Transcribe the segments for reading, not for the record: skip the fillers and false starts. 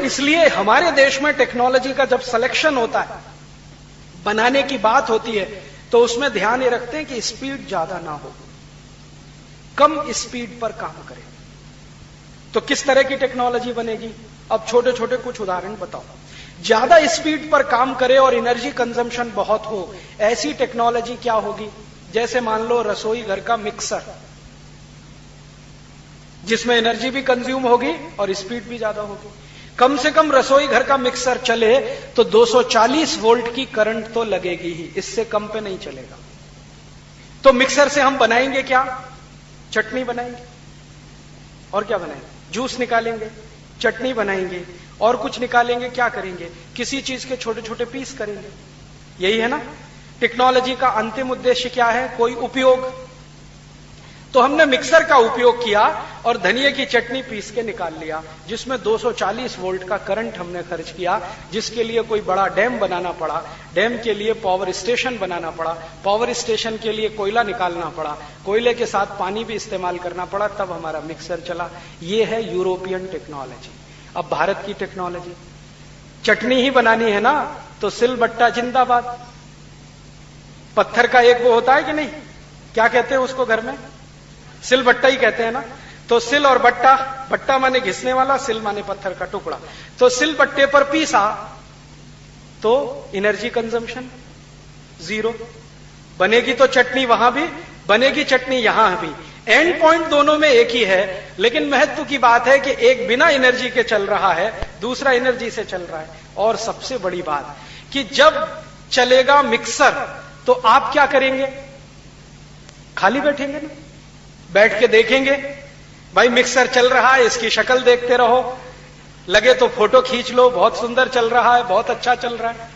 इसलिए हमारे देश में टेक्नोलॉजी का जब सिलेक्शन होता है, बनाने की बात होती है, तो उसमें ध्यान ये रखते हैं कि स्पीड ज्यादा ना हो, कम स्पीड पर काम करें। तो किस तरह की टेक्नोलॉजी बनेगी? अब छोटे छोटे कुछ उदाहरण बताओ। ज्यादा स्पीड पर काम करे और एनर्जी कंजम्पशन बहुत हो, ऐसी टेक्नोलॉजी क्या होगी? जैसे मान लो रसोई घर का मिक्सर, जिसमें एनर्जी भी कंज्यूम होगी और स्पीड भी ज्यादा होगी। कम से कम रसोई घर का मिक्सर चले तो 240 वोल्ट की करंट तो लगेगी ही, इससे कम पे नहीं चलेगा। तो मिक्सर से हम बनाएंगे क्या? चटनी बनाएंगे। और क्या बनाएंगे? जूस निकालेंगे, चटनी बनाएंगे, और कुछ निकालेंगे, क्या करेंगे? किसी चीज के छोटे छोटे पीस करेंगे। यही है ना टेक्नोलॉजी का अंतिम उद्देश्य? क्या है? कोई उपयोग। तो हमने मिक्सर का उपयोग किया और धनिये की चटनी पीस के निकाल लिया, जिसमें 240 वोल्ट का करंट हमने खर्च किया, जिसके लिए कोई बड़ा डैम बनाना पड़ा, डैम के लिए पावर स्टेशन बनाना पड़ा, पावर स्टेशन के लिए कोयला निकालना पड़ा, कोयले के साथ पानी भी इस्तेमाल करना पड़ा, तब हमारा मिक्सर चला। ये है यूरोपियन टेक्नोलॉजी। अब भारत की टेक्नोलॉजी, चटनी ही बनानी है ना, तो सिलबट्टा जिंदाबाद। पत्थर का एक वो होता है कि नहीं, क्या कहते हैं उसको घर में? सिलबट्टा ही कहते हैं ना। तो सिल और बट्टा, बट्टा माने घिसने वाला, सिल माने पत्थर का टुकड़ा। तो सिलबट्टे पर पीसा तो एनर्जी कंजम्पशन जीरो। बनेगी तो चटनी वहां भी, बनेगी चटनी यहां भी। एंड पॉइंट दोनों में एक ही है, लेकिन महत्व की बात है कि एक बिना एनर्जी के चल रहा है, दूसरा एनर्जी से चल रहा है। और सबसे बड़ी बात कि जब चलेगा मिक्सर तो आप क्या करेंगे? खाली बैठेंगे ना, बैठ के देखेंगे भाई मिक्सर चल रहा है, इसकी शक्ल देखते रहो, लगे तो फोटो खींच लो, बहुत सुंदर चल रहा है, बहुत अच्छा चल रहा है।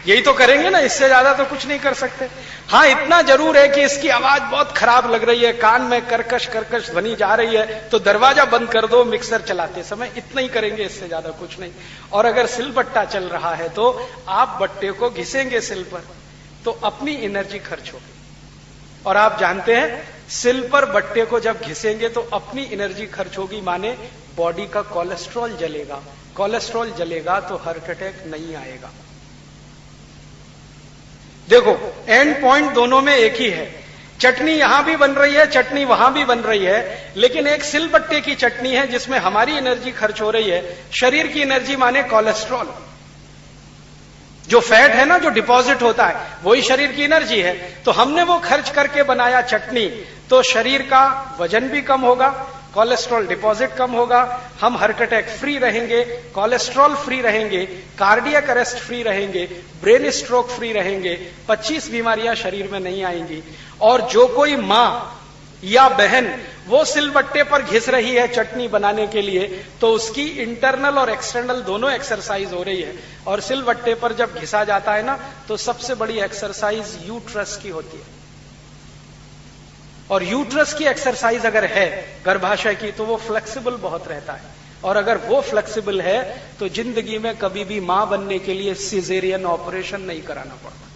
यही तो करेंगे ना, इससे ज्यादा तो कुछ नहीं कर सकते। हां, इतना जरूर है कि इसकी आवाज बहुत खराब लग रही है, कान में कर्कश कर्कश ध्वनि जा रही है, तो दरवाजा बंद कर दो मिक्सर चलाते समय, इतना ही करेंगे, इससे ज्यादा कुछ नहीं। और अगर सिलबट्टा चल रहा है तो आप बट्टे को घिसेंगे सिल पर, तो अपनी एनर्जी खर्च होगी। और आप जानते हैं सिल पर बट्टे को जब घिसेंगे तो अपनी एनर्जी खर्च होगी, माने बॉडी का कोलेस्ट्रॉल जलेगा। कोलेस्ट्रॉल जलेगा तो हार्ट अटैक नहीं आएगा। देखो, एंड पॉइंट दोनों में एक ही है। चटनी यहां भी बन रही है, चटनी वहां भी बन रही है, लेकिन एक सिलबट्टे की चटनी है जिसमें हमारी एनर्जी खर्च हो रही है। शरीर की एनर्जी माने कोलेस्ट्रॉल, जो फैट है ना, जो डिपॉजिट होता है, वही शरीर की एनर्जी है। तो हमने वो खर्च करके बनाया चटनी, तो शरीर का वजन भी कम होगा, कोलेस्ट्रॉल डिपॉजिट कम होगा, हम हार्ट अटैक फ्री रहेंगे, कोलेस्ट्रॉल फ्री रहेंगे, कार्डियक अरेस्ट फ्री रहेंगे, ब्रेन स्ट्रोक फ्री रहेंगे, 25 बीमारियां शरीर में नहीं आएंगी। और जो कोई मां या बहन वो सिलबट्टे पर घिस रही है चटनी बनाने के लिए, तो उसकी इंटरनल और एक्सटर्नल दोनों एक्सरसाइज हो रही है। और सिलबट्टे पर जब घिसा जाता है ना, तो सबसे बड़ी एक्सरसाइज यूट्रस की होती है। और यूट्रस की एक्सरसाइज अगर है गर्भाशय की, तो वो फ्लेक्सिबल बहुत रहता है। और अगर वो फ्लेक्सिबल है तो जिंदगी में कभी भी मां बनने के लिए सिजेरियन ऑपरेशन नहीं कराना पड़ता।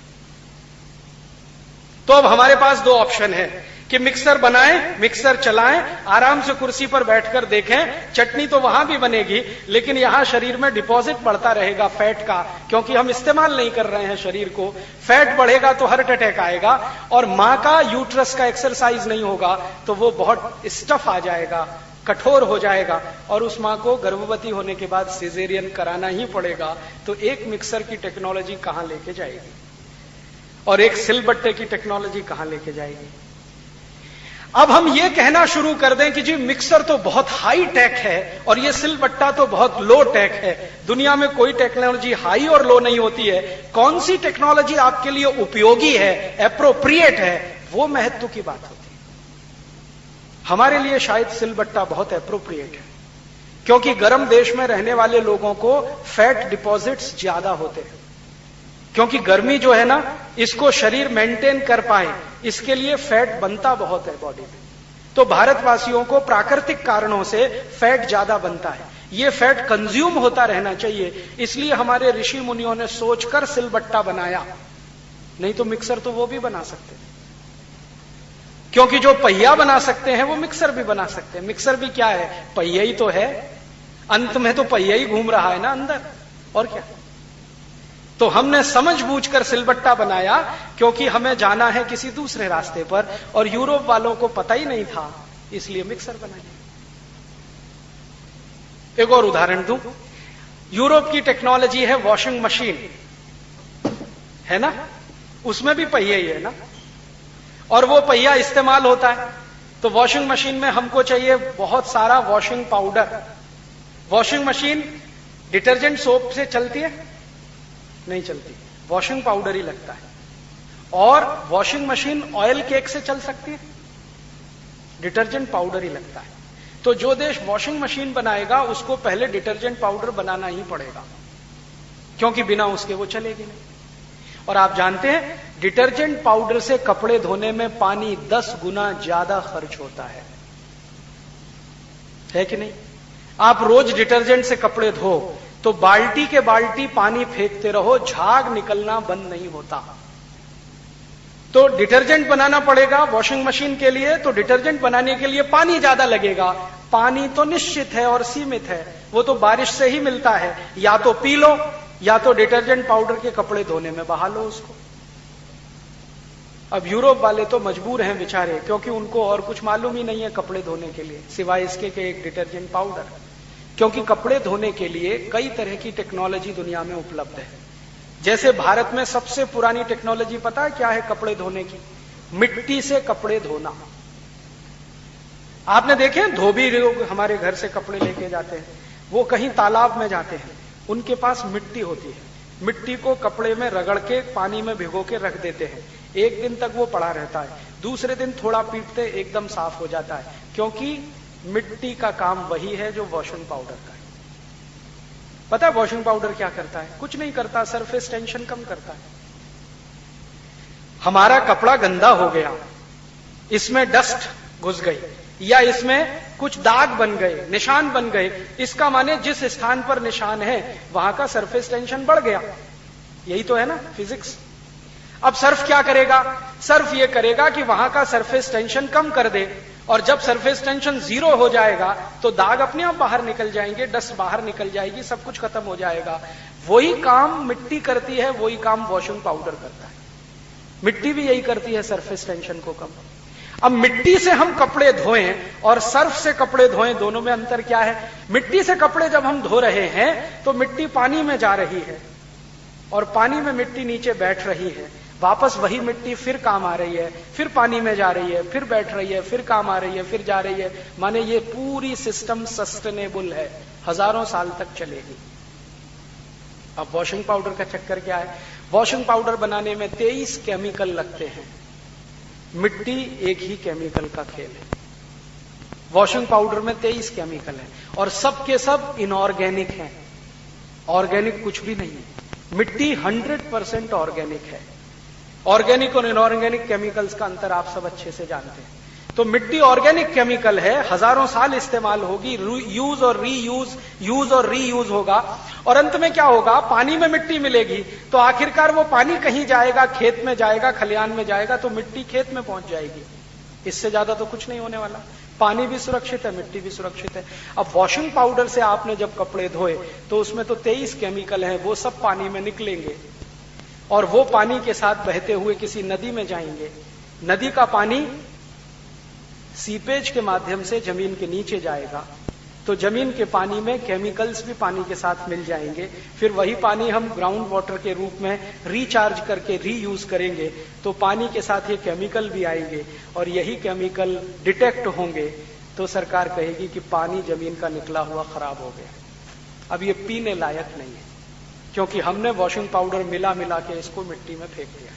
तो अब हमारे पास दो ऑप्शन है कि मिक्सर बनाएं, मिक्सर चलाएं, आराम से कुर्सी पर बैठकर देखें, चटनी तो वहां भी बनेगी, लेकिन यहां शरीर में डिपॉजिट बढ़ता रहेगा फैट का, क्योंकि हम इस्तेमाल नहीं कर रहे हैं शरीर को। फैट बढ़ेगा तो हार्ट अटैक आएगा। और मां का यूट्रस का एक्सरसाइज नहीं होगा तो वो बहुत स्टफ आ जाएगा, कठोर हो जाएगा, और उस मां को गर्भवती होने के बाद सिजेरियन कराना ही पड़ेगा। तो एक मिक्सर की टेक्नोलॉजी कहां लेके जाएगी और एक सिलबट्टे की टेक्नोलॉजी कहां लेके जाएगी? अब हम ये कहना शुरू कर दें कि जी मिक्सर तो बहुत हाई टेक है और ये सिलबट्टा तो बहुत लो टेक है। दुनिया में कोई टेक्नोलॉजी हाई और लो नहीं होती है। कौन सी टेक्नोलॉजी आपके लिए उपयोगी है, एप्रोप्रिएट है, वो महत्व की बात होती है। हमारे लिए शायद सिलबट्टा बहुत एप्रोप्रिएट है, क्योंकि गर्म देश में रहने वाले लोगों को फैट डिपॉजिट्स ज्यादा होते हैं। क्योंकि गर्मी जो है ना, इसको शरीर मेंटेन कर पाए, इसके लिए फैट बनता बहुत है बॉडी में। तो भारतवासियों को प्राकृतिक कारणों से फैट ज्यादा बनता है। ये फैट कंज्यूम होता रहना चाहिए, इसलिए हमारे ऋषि मुनियों ने सोचकर सिलबट्टा बनाया। नहीं तो मिक्सर तो वो भी बना सकते, क्योंकि जो पहिया बना सकते हैं वो मिक्सर भी बना सकते हैं। मिक्सर भी क्या है, पहिया ही तो है। अंत में तो पहिया ही घूम रहा है ना अंदर, और क्या। तो हमने समझबूझकर सिलबट्टा बनाया क्योंकि हमें जाना है किसी दूसरे रास्ते पर, और यूरोप वालों को पता ही नहीं था, इसलिए मिक्सर बनाया। एक और उदाहरण दूं, यूरोप की टेक्नोलॉजी है वॉशिंग मशीन, है ना, उसमें भी पहिया ही है ना, और वो पहिया इस्तेमाल होता है। तो वॉशिंग मशीन में हमको चाहिए बहुत सारा washing powder. Washing machine detergent soap से चलती है? नहीं चलती, वॉशिंग पाउडर ही लगता है। और वॉशिंग मशीन ऑयल केक से चल सकती है? डिटर्जेंट पाउडर ही लगता है। तो जो देश वॉशिंग मशीन बनाएगा उसको पहले डिटर्जेंट पाउडर बनाना ही पड़ेगा, क्योंकि बिना उसके वो चलेगी नहीं। और आप जानते हैं डिटर्जेंट पाउडर से कपड़े धोने में पानी 10 गुना ज्यादा खर्च होता है कि नहीं? आप रोज डिटर्जेंट से कपड़े धो तो बाल्टी के बाल्टी पानी फेंकते रहो, झाग निकलना बंद नहीं होता। तो डिटर्जेंट बनाना पड़ेगा वॉशिंग मशीन के लिए, तो डिटर्जेंट बनाने के लिए पानी ज्यादा लगेगा। पानी तो निश्चित है और सीमित है, वो तो बारिश से ही मिलता है, या तो पी लो या तो डिटर्जेंट पाउडर के कपड़े धोने में बहा लो उसको। अब यूरोप वाले तो मजबूर हैं बेचारे, क्योंकि उनको और कुछ मालूम ही नहीं है कपड़े धोने के लिए सिवाय इसके कि एक डिटर्जेंट पाउडर। क्योंकि कपड़े धोने के लिए कई तरह की टेक्नोलॉजी दुनिया में उपलब्ध है। जैसे भारत में सबसे पुरानी टेक्नोलॉजी पता है क्या है कपड़े धोने की? मिट्टी से कपड़े धोना। आपने देखे धोबी लोग हमारे घर से कपड़े लेके जाते हैं, वो कहीं तालाब में जाते हैं, उनके पास मिट्टी होती है, मिट्टी को कपड़े में रगड़ के पानी में भिगो के रख देते हैं। एक दिन तक वो पड़ा रहता है, दूसरे दिन थोड़ा पीटते एकदम साफ हो जाता है, क्योंकि मिट्टी का काम वही है जो वॉशिंग पाउडर का है। पता है वॉशिंग पाउडर क्या करता है? कुछ नहीं करता, सरफेस टेंशन कम करता है। हमारा कपड़ा गंदा हो गया, इसमें डस्ट घुस गई या इसमें कुछ दाग बन गए, निशान बन गए, इसका माने जिस स्थान पर निशान है वहां का सरफेस टेंशन बढ़ गया। यही तो है ना फिजिक्स। अब सर्फ क्या करेगा? सर्फ ये करेगा कि वहां का सरफेस टेंशन कम कर दे, और जब सरफेस टेंशन 0 हो जाएगा तो दाग अपने आप बाहर निकल जाएंगे, डस्ट बाहर निकल जाएगी, सब कुछ खत्म हो जाएगा। वही काम मिट्टी करती है, वही काम वॉशिंग पाउडर करता है। मिट्टी भी यही करती है, सरफेस टेंशन को कम। अब मिट्टी से हम कपड़े धोएं और सर्फ से कपड़े धोएं, दोनों में अंतर क्या है? मिट्टी से कपड़े जब हम धो रहे हैं तो मिट्टी पानी में जा रही है और पानी में मिट्टी नीचे बैठ रही है, वापस वही मिट्टी फिर काम आ रही है, फिर पानी में जा रही है, फिर बैठ रही है, फिर काम आ रही है, फिर जा रही है। माने ये पूरी सिस्टम सस्टेनेबल है, हजारों साल तक चलेगी। अब वॉशिंग पाउडर का चक्कर क्या है? वॉशिंग पाउडर बनाने में 23 केमिकल लगते हैं। मिट्टी एक ही केमिकल का खेल है, वॉशिंग पाउडर में 23 केमिकल है और सब के सब इनऑर्गेनिक हैं, ऑर्गेनिक कुछ भी नहीं है। मिट्टी 100% ऑर्गेनिक है। ऑर्गेनिक और इनऑर्गेनिक केमिकल्स का अंतर आप सब अच्छे से जानते हैं। तो मिट्टी ऑर्गेनिक केमिकल है, हजारों साल इस्तेमाल होगी, यूज और रीयूज, यूज और रीयूज होगा, और अंत में क्या होगा? पानी में मिट्टी मिलेगी तो आखिरकार वो पानी कहीं जाएगा, खेत में जाएगा, खलिहान में जाएगा, तो मिट्टी खेत में पहुंच जाएगी। इससे ज्यादा तो कुछ नहीं होने वाला। पानी भी सुरक्षित है, मिट्टी भी सुरक्षित है। अब वॉशिंग पाउडर से आपने जब कपड़े धोए तो उसमें तो 23 केमिकल हैं, वो सब पानी में निकलेंगे और वो पानी के साथ बहते हुए किसी नदी में जाएंगे। नदी का पानी सीपेज के माध्यम से जमीन के नीचे जाएगा, तो जमीन के पानी में केमिकल्स भी पानी के साथ मिल जाएंगे। फिर वही पानी हम ग्राउंड वाटर के रूप में रिचार्ज करके रीयूज करेंगे, तो पानी के साथ ये केमिकल भी आएंगे और यही केमिकल डिटेक्ट होंगे, तो सरकार कहेगी कि पानी जमीन का निकला हुआ खराब हो गया, अब ये पीने लायक नहीं है, क्योंकि हमने वॉशिंग पाउडर मिला मिला के इसको मिट्टी में फेंक दिया।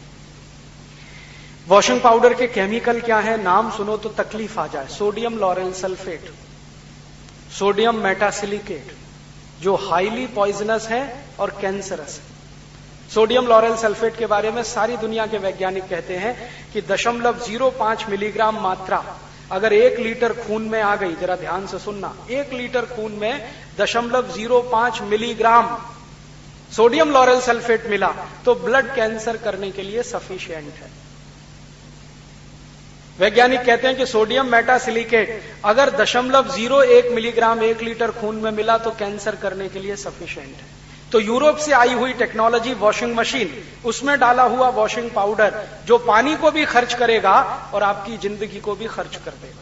वॉशिंग पाउडर के केमिकल क्या है? नाम सुनो तो तकलीफ आ जाए। Sodium lauryl sulphate, sodium metasilicate, जो हाईली पॉइजनस है और कैंसरस है। सोडियम लॉरेल सल्फेट के बारे में सारी दुनिया के वैज्ञानिक कहते हैं कि 0.05 मिलीग्राम मात्रा अगर 1 लीटर खून में आ गई, जरा ध्यान से सुनना, 1 लीटर खून में 0.05 मिलीग्राम सोडियम लॉरेल सल्फेट मिला तो ब्लड कैंसर करने के लिए सफिशिएंट है। वैज्ञानिक कहते हैं कि सोडियम मेटासिलिकेट अगर 0.01 मिलीग्राम 1 लीटर खून में मिला तो कैंसर करने के लिए सफिशिएंट है। तो यूरोप से आई हुई टेक्नोलॉजी वॉशिंग मशीन, उसमें डाला हुआ वॉशिंग पाउडर जो पानी को भी खर्च करेगा और आपकी जिंदगी को भी खर्च कर देगा,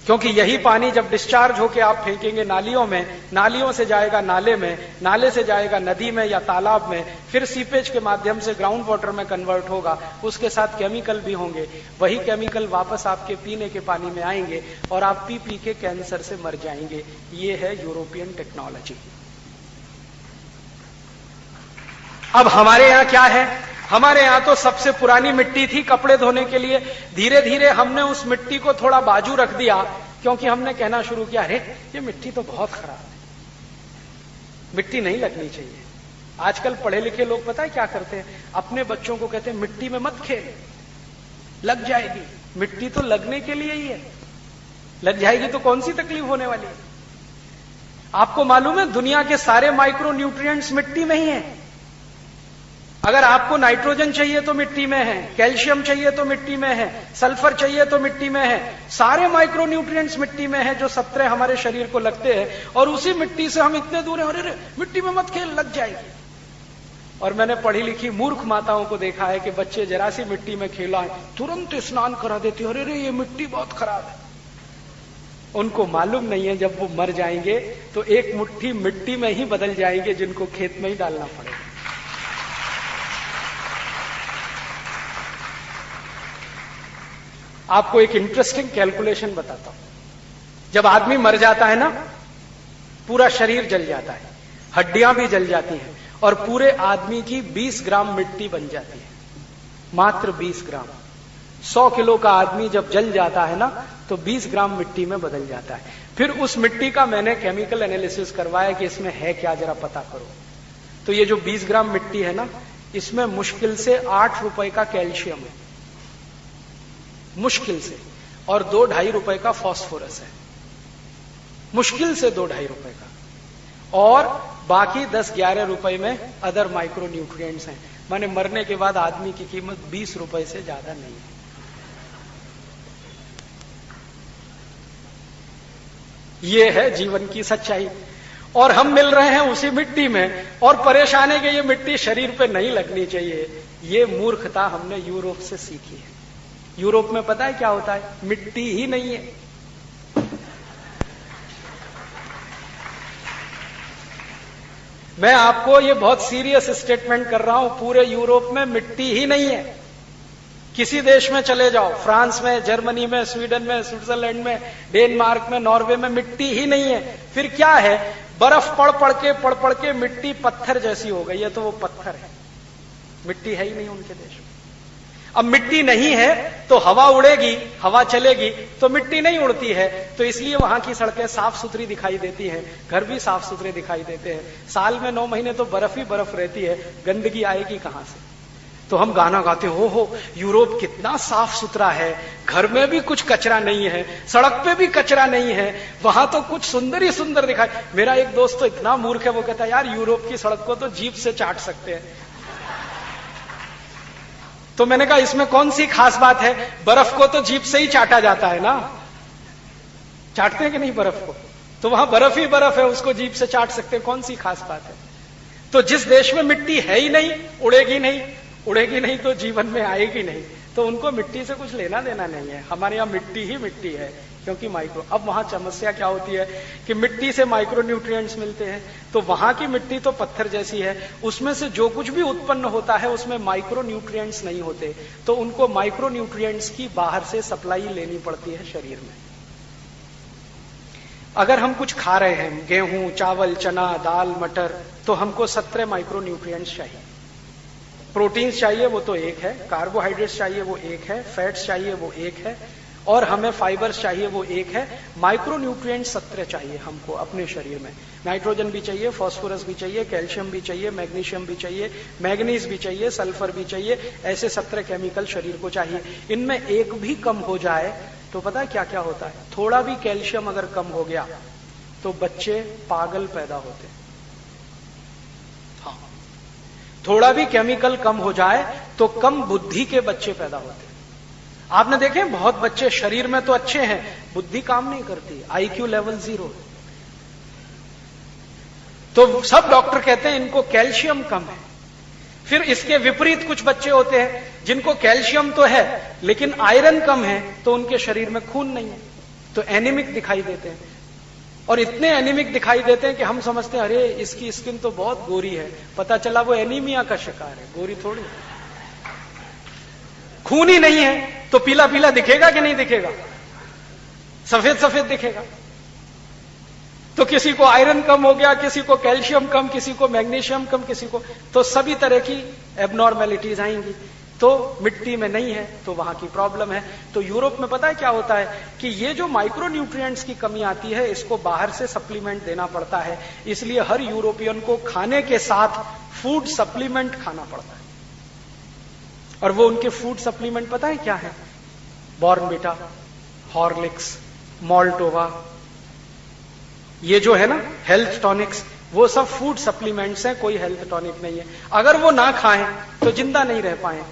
क्योंकि यही पानी जब डिस्चार्ज होके आप फेंकेंगे नालियों में, नालियों से जाएगा नाले में, नाले से जाएगा नदी में या तालाब में, फिर सीपेज के माध्यम से ग्राउंड वाटर में कन्वर्ट होगा, उसके साथ केमिकल भी होंगे, वही केमिकल वापस आपके पीने के पानी में आएंगे और आप पी पी के कैंसर से मर जाएंगे। ये है यूरोपियन टेक्नोलॉजी। अब हमारे यहां क्या है? हमारे यहां तो सबसे पुरानी मिट्टी थी कपड़े धोने के लिए। धीरे धीरे हमने उस मिट्टी को थोड़ा बाजू रख दिया, क्योंकि हमने कहना शुरू किया, अरे ये मिट्टी तो बहुत खराब है, मिट्टी नहीं लगनी चाहिए। आजकल पढ़े लिखे लोग पता है क्या करते हैं? अपने बच्चों को कहते हैं मिट्टी में मत खेल, लग जाएगी। मिट्टी तो लगने के लिए ही है, लग जाएगी तो कौन सी तकलीफ होने वाली है? आपको मालूम है दुनिया के सारे माइक्रो न्यूट्रिएंट्स मिट्टी में ही है। अगर आपको नाइट्रोजन चाहिए तो मिट्टी में है, कैल्शियम चाहिए तो मिट्टी में है, सल्फर चाहिए तो मिट्टी में है, सारे माइक्रो न्यूट्रिएंट्स मिट्टी में है जो 17 हमारे शरीर को लगते हैं। और उसी मिट्टी से हम इतने दूर हैं, अरे मिट्टी में मत खेल, लग जाएगी। और मैंने पढ़ी लिखी मूर्ख माताओं को देखा है कि बच्चे जरा सी मिट्टी में खेला है तुरंत स्नान करा देती, अरे ये मिट्टी बहुत खराब है। उनको मालूम नहीं है जब वो मर जाएंगे तो एक मुट्ठी मिट्टी में ही बदल जाएंगे, जिनको खेत में ही डालना पड़ेगा। आपको एक इंटरेस्टिंग कैलकुलेशन बताता हूं। जब आदमी मर जाता है ना, पूरा शरीर जल जाता है, हड्डियां भी जल जाती हैं और पूरे आदमी की 20 ग्राम मिट्टी बन जाती है, मात्र 20 ग्राम। 100 किलो का आदमी जब जल जाता है ना तो 20 ग्राम मिट्टी में बदल जाता है। फिर उस मिट्टी का मैंने केमिकल एनालिसिस करवाया कि इसमें है क्या, जरा पता करो। तो ये जो 20 ग्राम मिट्टी है ना, इसमें मुश्किल से 8 रुपए का कैल्शियम है, मुश्किल से, और 2-2.5 रुपए का फास्फोरस है, मुश्किल से 2-2.5 रुपए का, और बाकी 10-11 रुपए में अदर माइक्रो न्यूट्रिएंट्स हैं। माने मरने के बाद आदमी की कीमत 20 रुपए से ज्यादा नहीं है। ये है जीवन की सच्चाई। और हम मिल रहे हैं उसी मिट्टी में और परेशान है कि ये मिट्टी शरीर पे नहीं लगनी चाहिए। ये मूर्खता हमने यूरोप से सीखी है। यूरोप में पता है क्या होता है? मिट्टी ही नहीं है। मैं आपको ये बहुत सीरियस स्टेटमेंट कर रहा हूं, पूरे यूरोप में मिट्टी ही नहीं है। किसी देश में चले जाओ, फ्रांस में, जर्मनी में, स्वीडन में, स्विट्जरलैंड में, डेनमार्क में, नॉर्वे में, मिट्टी ही नहीं है। फिर क्या है? बर्फ पड़ पड़ के मिट्टी पत्थर जैसी हो गई है, तो वो पत्थर है, मिट्टी है ही नहीं उनके देश में। अब मिट्टी नहीं है तो हवा उड़ेगी, हवा चलेगी तो मिट्टी नहीं उड़ती है, तो इसलिए वहां की सड़कें साफ सुथरी दिखाई देती हैं, घर भी साफ सुथरे दिखाई देते हैं। साल में 9 महीने तो बर्फ ही बर्फ रहती है, गंदगी आएगी कहां से? तो हम गाना गाते हो यूरोप कितना साफ सुथरा है, घर में भी कुछ कचरा नहीं है, सड़क पे भी कचरा नहीं है, वहां तो कुछ सुंदर ही सुंदर दिखाई। मेरा एक दोस्त तो इतना मूर्ख है, वो कहता है यार यूरोप की सड़क को तो जीभ से चाट सकते हैं। तो मैंने कहा इसमें कौन सी खास बात है? बर्फ को तो जीभ से ही चाटा जाता है ना, चाटते हैं कि नहीं बर्फ को? तो वहां बर्फ ही बर्फ है, उसको जीभ से चाट सकते हैं, कौन सी खास बात है? तो जिस देश में मिट्टी है ही नहीं, उड़ेगी नहीं तो जीवन में आएगी नहीं, तो उनको मिट्टी से कुछ लेना देना नहीं है। हमारे यहां मिट्टी ही मिट्टी है, क्योंकि माइक्रो। अब वहां समस्या क्या होती है कि मिट्टी से माइक्रो न्यूट्रिएंट्स मिलते हैं, तो वहां की मिट्टी तो पत्थर जैसी है, उसमें से जो कुछ भी उत्पन्न होता है उसमें माइक्रो न्यूट्रिएंट्स नहीं होते, तो उनको माइक्रो न्यूट्रिएंट्स की बाहर से सप्लाई लेनी पड़ती है शरीर में। अगर हम कुछ खा रहे हैं, गेहूं, चावल, चना, दाल, मटर, तो हमको 17 माइक्रो न्यूट्रिएंट्स चाहिए। प्रोटीन्स चाहिए, वो तो एक है, कार्बोहाइड्रेट्स चाहिए, वो एक है, फैट्स चाहिए, वो एक है, और हमें फाइबर्स चाहिए, वो एक है। माइक्रो न्यूट्रिएंट्स 17 चाहिए हमको अपने शरीर में। नाइट्रोजन भी चाहिए, फास्फोरस भी चाहिए, कैल्शियम भी चाहिए, मैग्नीशियम भी चाहिए, मैग्नीज भी चाहिए, सल्फर भी चाहिए, ऐसे 17 केमिकल शरीर को चाहिए। इनमें एक भी कम हो जाए तो पता है क्या क्या होता है? थोड़ा भी कैल्शियम अगर कम हो गया तो बच्चे पागल पैदा होते हैं। हाँ, थोड़ा भी केमिकल कम हो जाए तो कम बुद्धि के बच्चे पैदा होते हैं। आपने देखे बहुत बच्चे शरीर में तो अच्छे हैं, बुद्धि काम नहीं करती, IQ लेवल 0। तो सब डॉक्टर कहते हैं इनको कैल्शियम कम है। फिर इसके विपरीत कुछ बच्चे होते हैं जिनको कैल्शियम तो है लेकिन आयरन कम है, तो उनके शरीर में खून नहीं है, तो एनीमिक दिखाई देते हैं। और इतने एनीमिक दिखाई देते हैं कि हम समझते हैं अरे इसकी स्किन तो बहुत गोरी है, पता चला वो एनीमिया का शिकार है, गोरी थोड़ी। खून ही नहीं है तो पीला पीला दिखेगा कि नहीं दिखेगा? सफेद सफेद दिखेगा। तो किसी को आयरन कम हो गया, किसी को कैल्शियम कम, किसी को मैग्नीशियम कम, किसी को, तो सभी तरह की एबनॉर्मेलिटीज आएंगी। तो मिट्टी में नहीं है तो वहां की प्रॉब्लम है। तो यूरोप में पता है क्या होता है कि ये जो माइक्रो न्यूट्रिएंट्स की कमी आती है इसको बाहर से सप्लीमेंट देना पड़ता है, इसलिए हर यूरोपियन को खाने के साथ फूड सप्लीमेंट खाना पड़ता है। और वो उनके फूड सप्लीमेंट पता है क्या है? बॉर्नविटा, हॉर्लिक्स, मॉल्टोवा, ये जो है ना हेल्थ टॉनिक्स, वो सब फूड सप्लीमेंट्स हैं, कोई हेल्थ टॉनिक नहीं है। अगर वो ना खाएं तो जिंदा नहीं रह पाए।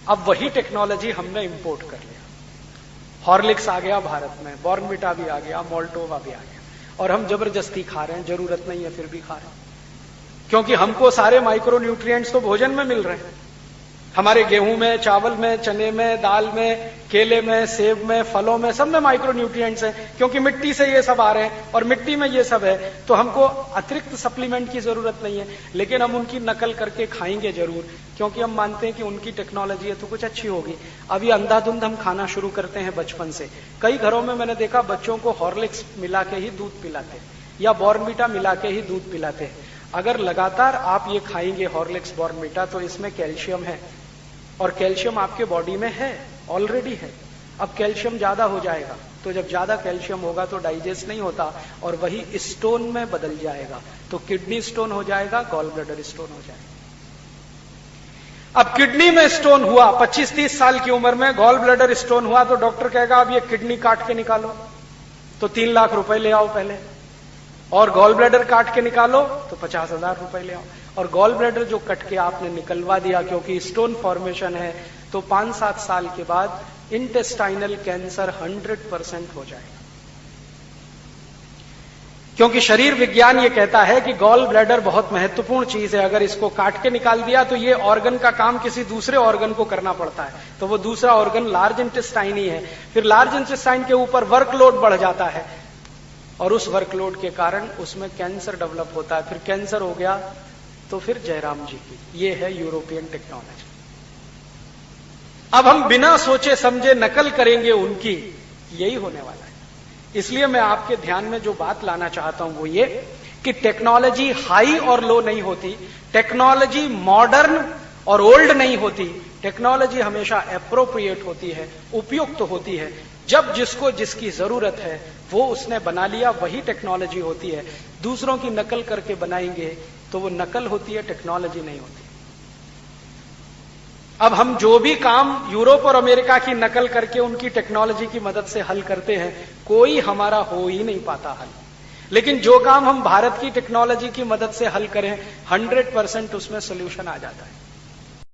अब वही टेक्नोलॉजी हमने इंपोर्ट कर लिया। हॉर्लिक्स आ गया भारत में, बॉर्नविटा भी आ गया, मॉल्टोवा भी आ गया, और हम जबरदस्ती खा रहे हैं, जरूरत नहीं है फिर भी खा रहे हैं, क्योंकि हमको सारे माइक्रो न्यूट्रिएंट्स तो भोजन में मिल रहे हैं। हमारे गेहूं में, चावल में, चने में, दाल में, केले में, सेब में, फलों में, सब में माइक्रो न्यूट्रिएंट्स हैं, क्योंकि मिट्टी से ये सब आ रहे हैं और मिट्टी में ये सब है, तो हमको अतिरिक्त सप्लीमेंट की जरूरत नहीं है। लेकिन हम उनकी नकल करके खाएंगे जरूर, क्योंकि हम मानते हैं कि उनकी टेक्नोलॉजी है तो कुछ अच्छी होगी। अभी अंधाधुंध हम खाना शुरू करते हैं बचपन से। कई घरों में मैंने देखा बच्चों को हॉर्लिक्स मिला के ही दूध पिलाते हैं या बॉर्नविटा मिला के ही दूध पिलाते हैं। अगर लगातार आप ये खाएंगे हॉर्लिक्स, बॉर्नविटा, तो इसमें कैल्शियम है, और कैल्शियम आपके बॉडी में है, ऑलरेडी है। अब कैल्शियम ज्यादा हो जाएगा, तो जब ज्यादा कैल्शियम होगा तो डाइजेस्ट नहीं होता और वही स्टोन में बदल जाएगा, तो किडनी स्टोन हो जाएगा, गॉल ब्लैडर स्टोन हो जाएगा। अब किडनी में स्टोन हुआ, 25-30 साल की उम्र में गॉल ब्लैडर स्टोन हुआ, तो डॉक्टर कहेगा अब ये किडनी काट के निकालो, तो 3 लाख रुपए ले आओ पहले, और गॉल ब्लैडर काट के निकालो तो 50,000 रुपए ले आओ। और गॉल ब्लैडर जो कट के आपने निकलवा दिया क्योंकि स्टोन फॉर्मेशन है, तो 5-7 साल के बाद इंटेस्टाइनल कैंसर 100% हो जाएगा। क्योंकि शरीर विज्ञान ये कहता है कि गॉल ब्लैडर बहुत महत्वपूर्ण चीज है, अगर इसको काट के निकाल दिया तो ये ऑर्गन का काम किसी दूसरे ऑर्गन को करना पड़ता है, तो वो दूसरा ऑर्गन लार्ज इंटेस्टाइन ही है। फिर लार्ज इंटेस्टाइन के ऊपर वर्कलोड बढ़ जाता है और उस वर्कलोड के कारण उसमें कैंसर डेवलप होता है। फिर कैंसर हो गया तो फिर जयराम जी की, ये है यूरोपियन टेक्नोलॉजी। अब हम बिना सोचे समझे नकल करेंगे उनकी, यही होने वाला है। इसलिए मैं आपके ध्यान में जो बात लाना चाहता हूं वो ये कि टेक्नोलॉजी हाई और लो नहीं होती, टेक्नोलॉजी मॉडर्न और ओल्ड नहीं होती, टेक्नोलॉजी हमेशा एप्रोप्रिएट होती है, उपयुक्त होती है। जब जिसको जिसकी जरूरत है वो उसने बना लिया, वही टेक्नोलॉजी होती है। दूसरों की नकल करके बनाएंगे तो वो नकल होती है, टेक्नोलॉजी नहीं होती। अब हम जो भी काम यूरोप और अमेरिका की नकल करके उनकी टेक्नोलॉजी की मदद से हल करते हैं, कोई हमारा हो ही नहीं पाता हल। लेकिन जो काम हम भारत की टेक्नोलॉजी की मदद से हल करें, 100% उसमें सोल्यूशन आ जाता है।